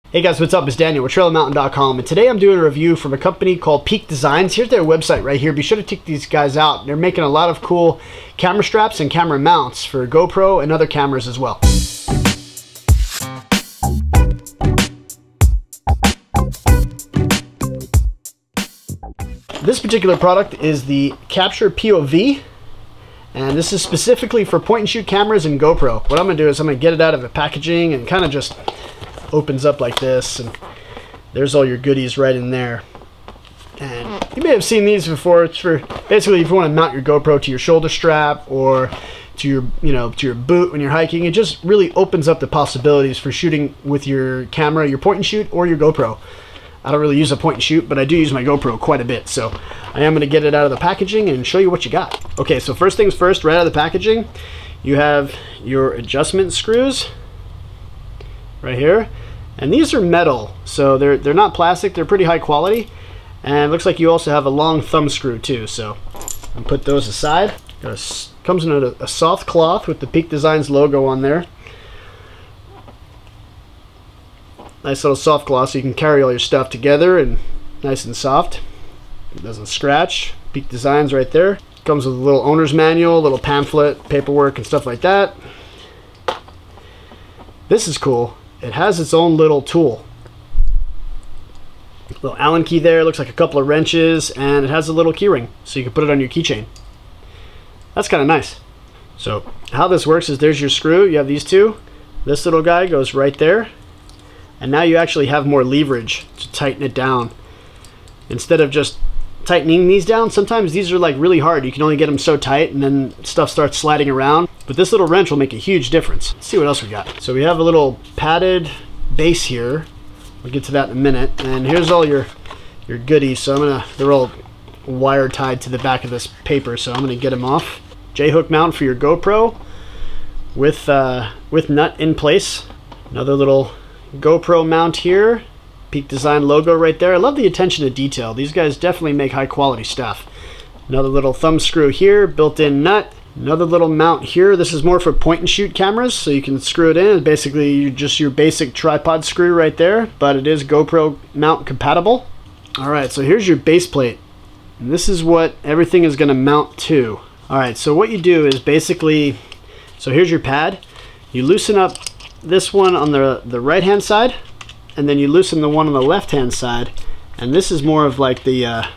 Hey guys, what's up? It's Daniel with TrailerMountain.com, and today I'm doing a review from a company called Peak Designs. Here's their website right here. Be sure to check these guys out. They're making a lot of cool camera straps and camera mounts for GoPro and other cameras as well. This particular product is the Capture POV, and this is specifically for point and shoot cameras and GoPro. What I'm going to do is I'm going to get it out of the packaging and kind of just opens up like this, and there's all your goodies right in there. And you may have seen these before. It's for basically if you want to mount your GoPro to your shoulder strap or to your to your boot when you're hiking. It just really opens up the possibilities for shooting with your camera, your point and shoot, or your GoPro. I don't really use a point and shoot, but I do use my GoPro quite a bit, so I am going to get it out of the packaging and show you what you got. Okay, so first things first, right out of the packaging, you have your adjustment screws right here, and these are metal, so they're not plastic. They're pretty high quality, and it looks like you also have a long thumb screw too, so I'll put those aside. Comes in a soft cloth with the Peak Designs logo on there. Nice little soft cloth so you can carry all your stuff together and nice and soft. It doesn't scratch. Peak Designs right there. Comes with a little owner's manual, a little pamphlet, paperwork and stuff like that. This is cool. It has its own little tool. Little Allen key there, looks like a couple of wrenches, and it has a little key ring so you can put it on your keychain. That's kind of nice. So how this works is there's your screw. You have these two. This little guy goes right there. And now you actually have more leverage to tighten it down. Instead of just tightening these down, sometimes these are like really hard. You can only get them so tight and then stuff starts sliding around. But this little wrench will make a huge difference. Let's see what else we got. So we have a little padded base here. We'll get to that in a minute. And here's all your goodies. So they're all wire tied to the back of this paper. So I'm gonna get them off. J-hook mount for your GoPro with nut in place. Another little GoPro mount here. Peak Design logo right there. I love the attention to detail. These guys definitely make high quality stuff. Another little thumb screw here, built-in nut. Another little mount here. This is more for point and shoot cameras, so you can screw it in. Basically just your basic tripod screw right there, but it is GoPro mount compatible. Alright, so here's your base plate, and this is what everything is going to mount to. Alright, so what you do is basically, so here's your pad. You loosen up this one on the right hand side, and then you loosen the one on the left hand side, and this is more of like the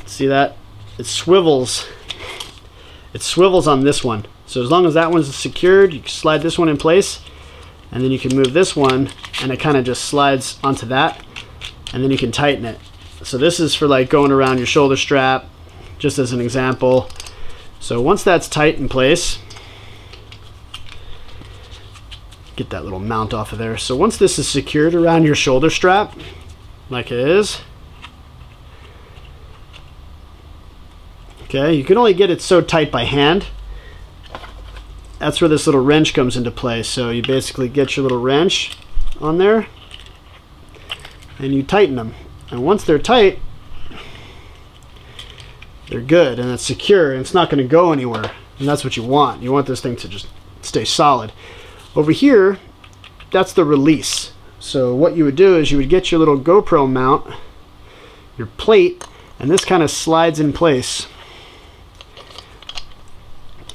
see that it swivels on this one. So as long as that one's secured, you can slide this one in place, and then you can move this one and it kind of just slides onto that, and then you can tighten it. So this is for like going around your shoulder strap, just as an example. So once that's tight in place, get that little mount off of there. So once this is secured around your shoulder strap, like it is, okay, you can only get it so tight by hand. That's where this little wrench comes into play. So you basically get your little wrench on there and you tighten them. And once they're tight, they're good and it's secure and it's not going to go anywhere. And that's what you want. You want this thing to just stay solid. Over here, that's the release. So what you would do is you would get your little GoPro mount, your plate, and this kind of slides in place.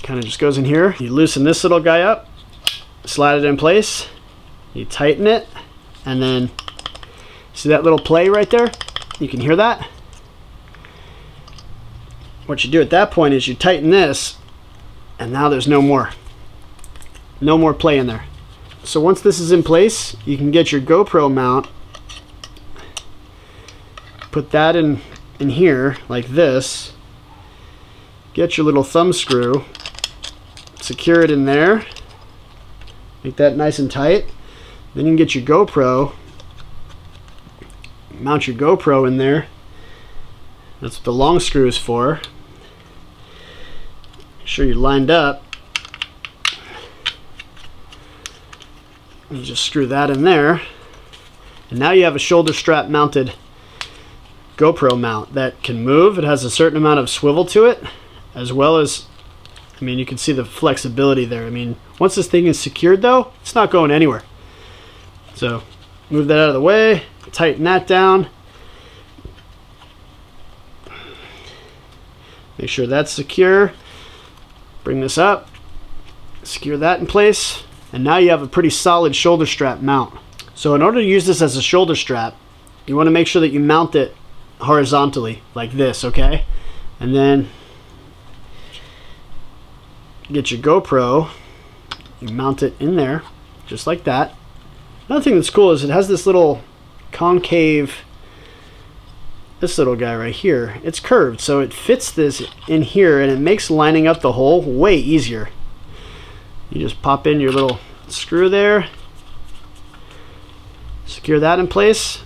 Kind of just goes in here. You loosen this little guy up, slide it in place, you tighten it, and then see that little play right there? You can hear that? What you do at that point is you tighten this, and now there's no more play in there. So once this is in place, you can get your GoPro mount, put that in here like this, get your little thumb screw, secure it in there, make that nice and tight. Then you can get your GoPro, mount your GoPro in there. That's what the long screw is for. Make sure you're lined up. You just screw that in there, and now you have a shoulder strap mounted GoPro mount that can move. It has a certain amount of swivel to it, as well as, I mean, you can see the flexibility there. I mean, once this thing is secured though, it's not going anywhere. So move that out of the way, tighten that down. Make sure that's secure. Bring this up, secure that in place, and now you have a pretty solid shoulder strap mount. So in order to use this as a shoulder strap, you want to make sure that you mount it horizontally like this, okay? And then get your GoPro, you mount it in there just like that. Another thing that's cool is it has this little concave, this little guy right here. It's curved, so it fits this in here and it makes lining up the hole way easier. You just pop in your little screw there, secure that in place,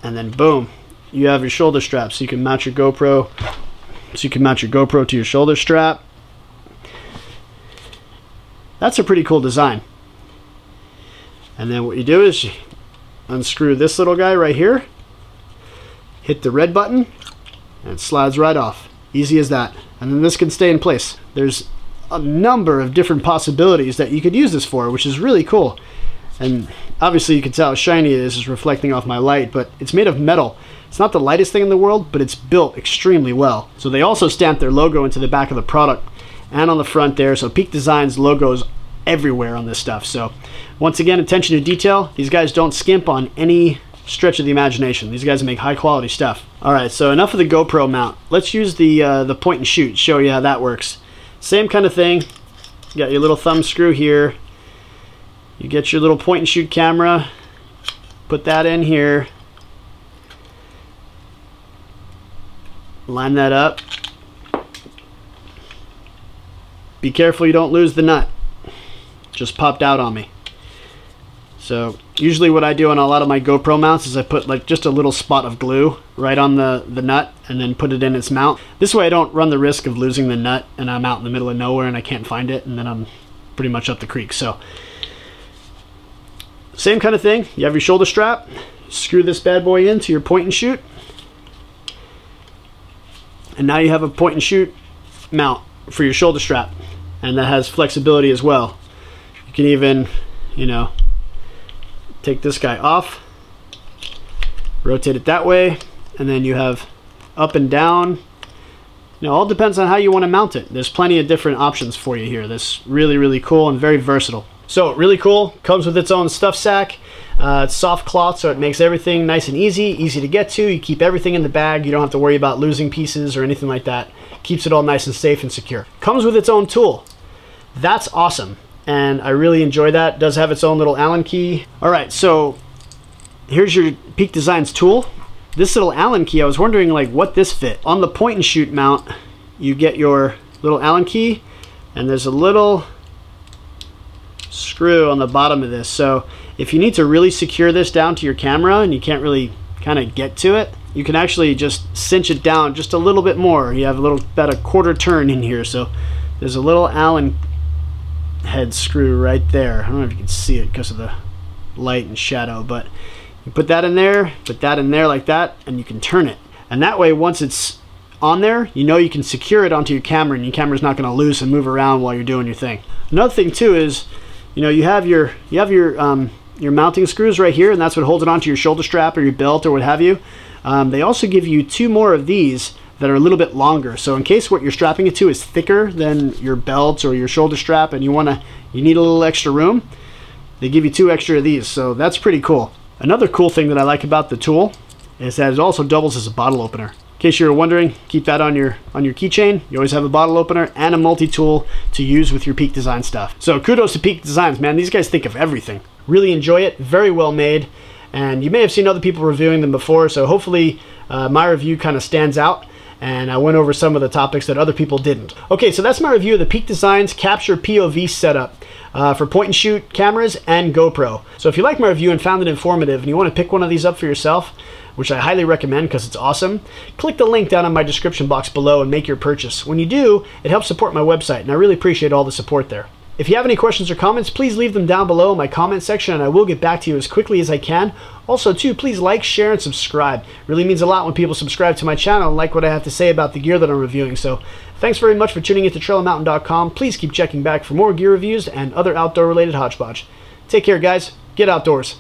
and then boom, you have your shoulder strap. So you can mount your GoPro. To your shoulder strap. That's a pretty cool design. And then what you do is you unscrew this little guy right here, hit the red button, and it slides right off. Easy as that. And then this can stay in place. There's a number of different possibilities that you could use this for, which is really cool. And obviously you can tell how shiny it is reflecting off my light, but it's made of metal. It's not the lightest thing in the world, but it's built extremely well. So they also stamped their logo into the back of the product and on the front there. So Peak Design's logos everywhere on this stuff. So once again, attention to detail. These guys don't skimp on any stretch of the imagination. These guys make high quality stuff. All right, so enough of the GoPro mount. Let's use the point and shoot, show you how that works. Same kind of thing. You got your little thumb screw here. You get your little point and shoot camera, put that in here, line that up. Be careful you don't lose the nut. Just popped out on me. So usually what I do on a lot of my GoPro mounts is I put like just a little spot of glue right on the nut and then put it in its mount. This way I don't run the risk of losing the nut and I'm out in the middle of nowhere and I can't find it and then I'm pretty much up the creek. So same kind of thing. You have your shoulder strap, screw this bad boy into your point and shoot, and now you have a point and shoot mount for your shoulder strap, and that has flexibility as well. You can even, you know, take this guy off, rotate it that way, and then you have up and down. You know, all depends on how you want to mount it. There's plenty of different options for you here. That's really, really cool and very versatile. So really cool, comes with its own stuff sack. It's soft cloth, so it makes everything nice and easy to get to. You keep everything in the bag. You don't have to worry about losing pieces or anything like that. Keeps it all nice and safe and secure. Comes with its own tool. That's awesome, and I really enjoy that. It does have its own little Allen key. All right, so here's your Peak Designs tool. This little Allen key, I was wondering like what this fit. On the point and shoot mount, you get your little Allen key, and there's a little screw on the bottom of this. So if you need to really secure this down to your camera and you can't really kind of get to it, you can actually just cinch it down just a little bit more. You have a little, about a quarter turn in here. So there's a little Allen head screw right there. I don't know if you can see it because of the light and shadow, but you put that in there like that, and you can turn it. And that way, once it's on there, you know you can secure it onto your camera and your camera's not going to loose and move around while you're doing your thing. Another thing too is, you know, you have your mounting screws right here, and that's what holds it onto your shoulder strap or your belt or what have you. They also give you 2 more of these that are a little bit longer. So in case what you're strapping it to is thicker than your belt or your shoulder strap and you need a little extra room, they give you 2 extra of these. So that's pretty cool. Another cool thing that I like about the tool is that it also doubles as a bottle opener. In case you're wondering, keep that on your keychain. You always have a bottle opener and a multi-tool to use with your Peak Design stuff. So kudos to Peak Designs, man. These guys think of everything. Really enjoy it. Very well made. And you may have seen other people reviewing them before, so hopefully my review kind of stands out and I went over some of the topics that other people didn't. Okay, so that's my review of the Peak Designs Capture POV setup for point and shoot cameras and GoPro. So if you like my review and found it informative and you want to pick one of these up for yourself, which I highly recommend because it's awesome, click the link down in my description box below and make your purchase. When you do, it helps support my website, and I really appreciate all the support there. If you have any questions or comments, please leave them down below in my comment section and I will get back to you as quickly as I can. Also, too, please like, share, and subscribe. It really means a lot when people subscribe to my channel and like what I have to say about the gear that I'm reviewing. So thanks very much for tuning in to TrailOfMountain.com. Please keep checking back for more gear reviews and other outdoor-related hodgepodge. Take care, guys. Get outdoors.